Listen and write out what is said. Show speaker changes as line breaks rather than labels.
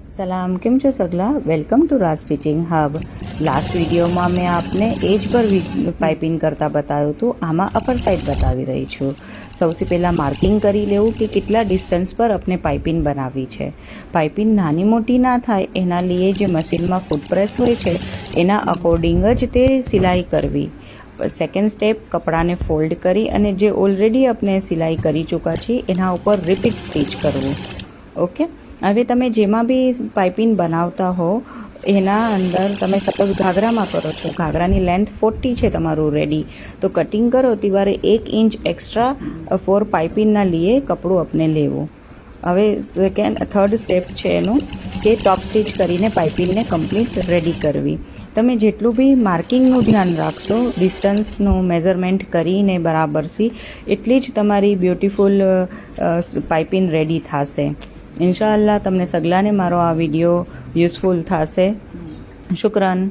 सलाम केम छो सगला welcome to Raj stitching hub. Last विडियोમાં મેં આપને એજ પર પાઇપિંગ કરતા બતાવ્યું હતું। આમાં અપર સાઈડ બતાવી રહી છું। સૌથી પહેલાં માર્કિંગ કરી લેવું કે કેટલા ડિસ્ટન્સ પર આપણે પાઇપિંગ બનાવવી છે। પાઇપિંગ નાની મોટી ના થાય એના लिए જે મશીનમાં ફૂટ પ્રેસ હોય છે એના અકોર્ડિંગ જ તે સિલાઈ કરવી। સેકન્ડ સ્ટેપ કપડાને ફોલ્ડ કરી અને જે ઓલરેડી આપણે સિલાઈ કરી ચૂક્યા છીએ એના ઉપર રિપીટ સ્ટિચ કરવું। ઓકે, હવે તમે જેમાં બી પાઇપિંગ બનાવતા હો એના અંદર તમે સપોઝ ઘાઘરામાં કરો છો, ઘાઘરાની લેન્થ 40 છે તમારું રેડી, તો કટિંગ કરો ત્યારે 1 ઇંચ એક્સ્ટ્રા ફોર પાઇપિંગના લીએ કપડું આપણે લેવું। હવે થર્ડ સ્ટેપ છે એનું કે ટોપ સ્ટિચ કરીને પાઇપિંગને કમ્પ્લીટ રેડી કરવી। તમે જેટલું બી માર્કિંગનું ધ્યાન રાખશો, ડિસ્ટન્સનું મેઝરમેન્ટ કરીને બરાબરથી, એટલી જ તમારી બ્યુટીફુલ પાઇપિંગ રેડી થશે। ઇન્શાઅલ્લાહ તમને સગલાને મારો આ વિડીયો યુઝફુલ થશે। શુક્રન।